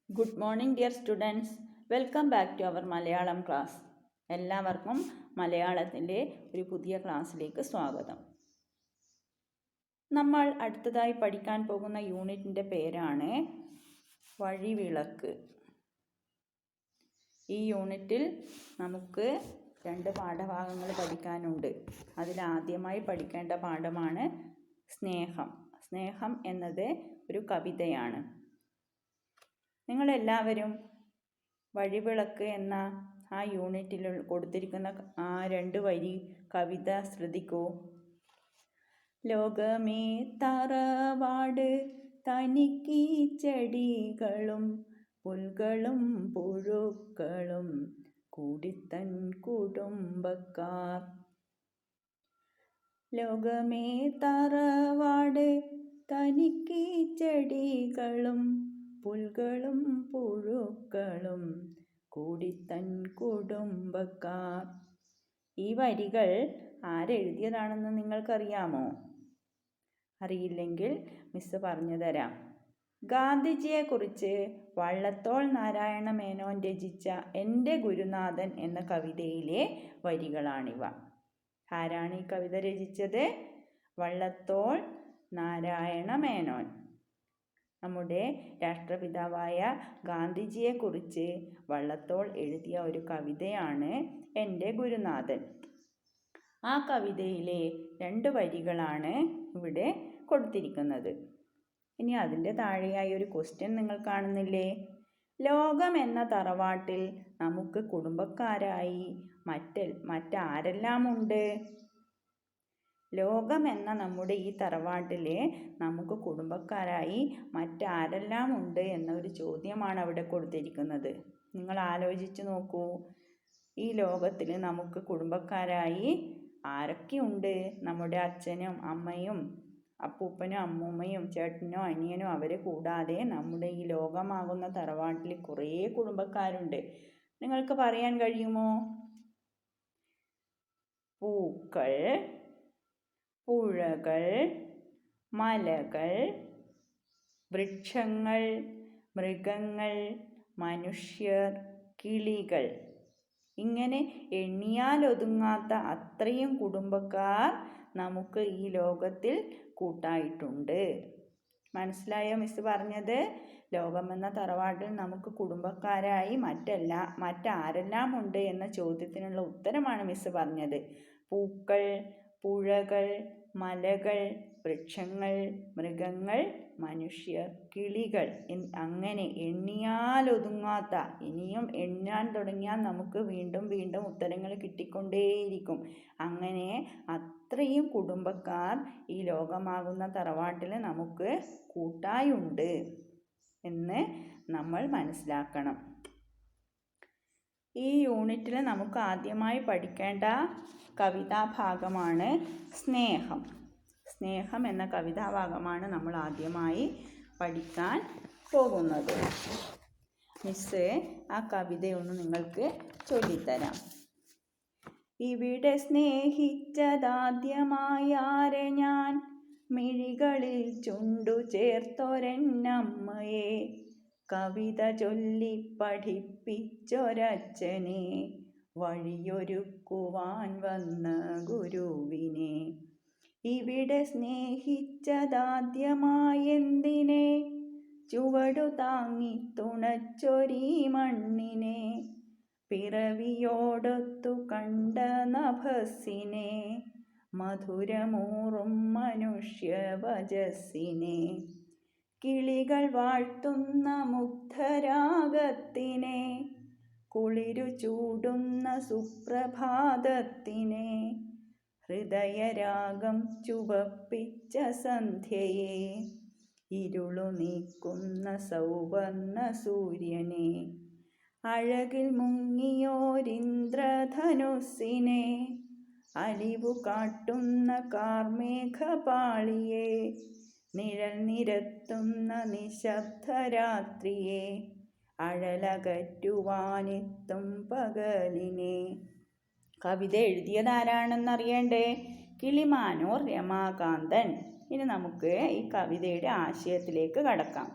Good morning dear students. Welcome back to our Malayalam class. എല്ലാവർക്കും മലയാളത്തിൻ്റെ ഒരു പുതിയ ക്ലാസ്സിലേക്ക് സ്വാഗതം. നമ്മൾ അടുത്തതായി പഠിക്കാൻ പോകുന്ന യൂണിറ്റിൻ്റെ പേരാണ് വഴിവിളക്ക്. ഈ യൂണിറ്റിൽ നമുക്ക് 2 പാഠഭാഗങ്ങൾ പഠിക്കാനുണ്ട്. അതിലാദ്യമായി പഠിക്കേണ്ട പാഠമാണ് സ്നേഹം. സ്നേഹം എന്നത് ഒരു കവിതയാണ്. നിങ്ങളെല്ലാവരും വഴിവിളക്ക് എന്ന ആ യൂണിറ്റിൽ കൊടുത്തിരിക്കുന്ന ആ 2 വരി കവിത ശ്രദ്ധിക്കൂ. ലോകമേ തറവാട് തനിക്കീ ചെടികളും പുൽകളും പുഴുക്കളും കൂടിത്തൻ കുടുംബക്കാർ. ലോകമേ തറവാട് തനിക്കീ ചെടികളും പുൽകളും പുഴുക്കളും കൂടിത്തൻ കുടുംബക്കാർ. ഈ വരികൾ ആരെഴുതിയതാണെന്ന് നിങ്ങൾക്കറിയാമോ? അറിയില്ലെങ്കിൽ മിസ് പറഞ്ഞു തരാം. ഗാന്ധിജിയെക്കുറിച്ച് വള്ളത്തോൾ നാരായണ മേനോൻ രചിച്ച എൻ്റെ ഗുരുനാഥൻ എന്ന കവിതയിലെ വരികളാണിവ. ആരാണ് ഈ കവിത രചിച്ചത്? വള്ളത്തോൾ നാരായണ മേനോൻ. നമ്മുടെ രാഷ്ട്രപിതാവായ ഗാന്ധിജിയെക്കുറിച്ച് വള്ളത്തോൾ എഴുതിയ ഒരു കവിതയാണ് എൻ്റെ ഗുരുനാഥൻ. ആ കവിതയിലെ 2 വരികളാണ് ഇവിടെ കൊടുത്തിരിക്കുന്നത്. ഇനി അതിൻ്റെ താഴെയായി ഒരു ക്വസ്റ്റ്യൻ നിങ്ങൾ കാണുന്നില്ലേ? ലോകം എന്ന തറവാട്ടിൽ നമുക്ക് കുടുംബക്കാരായി മറ്റാരെല്ലാം ഉണ്ട്? ലോകം എന്ന നമ്മുടെ ഈ തറവാട്ടിൽ നമുക്ക് കുടുംബക്കാരായി മറ്റാരെല്ലാം ഉണ്ട് എന്നൊരു ചോദ്യമാണ് അവിടെ കൊടുത്തിരിക്കുന്നത്. നിങ്ങൾ ആലോചിച്ച് നോക്കൂ. ഈ ലോകത്തിൽ നമുക്ക് കുടുംബക്കാരായി ആരൊക്കെയുണ്ട്? നമ്മുടെ അച്ഛനും അമ്മയും അപ്പൂപ്പനും അമ്മൂമ്മയും ചേട്ടനോ അനിയനോ അവരെ കൂടാതെ നമ്മുടെ ഈ ലോകമാകുന്ന തറവാട്ടിൽ കുറേ കുടുംബക്കാരുണ്ട്. നിങ്ങൾക്ക് പറയാൻ കഴിയുമോ? പൂക്കൾ, പുഴകൾ, മലകൾ, വൃക്ഷങ്ങൾ, മൃഗങ്ങൾ, മനുഷ്യർ, കിളികൾ, ഇങ്ങനെ എണ്ണിയാലൊതുങ്ങാത്ത അത്രയും കുടുംബക്കാർ നമുക്ക് ഈ ലോകത്തിൽ കൂട്ടായിട്ടുണ്ട്. മനസ്സിലായോ മിസ് പറഞ്ഞത്? ലോകമെന്ന തറവാട്ടിൽ നമുക്ക് കുടുംബക്കാരായി മറ്റാരെല്ലാം ഉണ്ട് എന്ന ചോദ്യത്തിനുള്ള ഉത്തരമാണ് മിസ് പറഞ്ഞത്. പൂക്കൾ, പുഴകൾ, മലകൾ, വൃക്ഷങ്ങൾ, മൃഗങ്ങൾ, മനുഷ്യർ, കിളികൾ, അങ്ങനെ എണ്ണിയാലൊതുങ്ങാത്ത, ഇനിയും എണ്ണാൻ തുടങ്ങിയാൽ നമുക്ക് വീണ്ടും വീണ്ടും ഉത്തരങ്ങൾ കിട്ടിക്കൊണ്ടേയിരിക്കും. അങ്ങനെ അത്രയും കുടുംബക്കാർ ഈ ലോകമാകുന്ന തറവാട്ടിൽ നമുക്ക് കൂട്ടായുണ്ട് എന്ന് നമ്മൾ മനസ്സിലാക്കണം. ഈ യൂണിറ്റിൽ നമുക്ക് ആദ്യമായി പഠിക്കേണ്ട കവിതാഭാഗമാണ് സ്നേഹം. സ്നേഹം എന്ന കവിതാഭാഗമാണ് നമ്മൾ ആദ്യമായി പഠിക്കാൻ പോകുന്നത്. മിസ് ആ കവിതയൊന്ന് നിങ്ങൾക്ക് ചൊല്ലിത്തരാം. ഇവിടെ സ്നേഹിച്ചതാദ്യമായാരെ ഞാൻ, മിഴികളിൽ ചുണ്ടു ചേർത്തൊരെന്നമ്മയെ, കവിത ചൊല്ലി പഠിപ്പിച്ചൊരച്ഛനെ, വഴിയൊരുക്കുവാൻ വന്ന ഗുരുവിനെ. ഇവിടെ സ്നേഹിച്ചതാദ്യമായെന്തിനെ, ചുവടു താങ്ങി തുണച്ചൊരീ മണ്ണിനെ, പിറവിയോടൊത്തു കണ്ട നഭസ്സിനെ, മധുരമൂറും മനുഷ്യവചസ്സിനെ, കിളികൾ വാഴ്ത്തുന്ന മുഗ്ധരാഗത്തിനെ, കുളിരു ചൂടുന്ന സുപ്രഭാതത്തിനെ, ഹൃദയരാഗം ചുവപ്പിച്ച സന്ധ്യയെ, ഇരുളു നീക്കുന്ന സൗവർണ സൂര്യനെ, അഴകിൽ മുങ്ങിയോരിന്ദ്രധനുസ്സിനെ, അലിവു കാട്ടുന്ന കാർമേഘപാളിയെ, നിഴൽ നിരത്തുന്ന നിശബ്ദരാത്രിയെ, അഴലകറ്റുവാനെത്തും പകലിനെ. കവിത എഴുതിയതാരാണെന്നറിയണ്ടേ? കിളിമാനൂർ രമാകാന്തൻ. ഇനി നമുക്ക് ഈ കവിതയുടെ ആശയത്തിലേക്ക് കടക്കാം.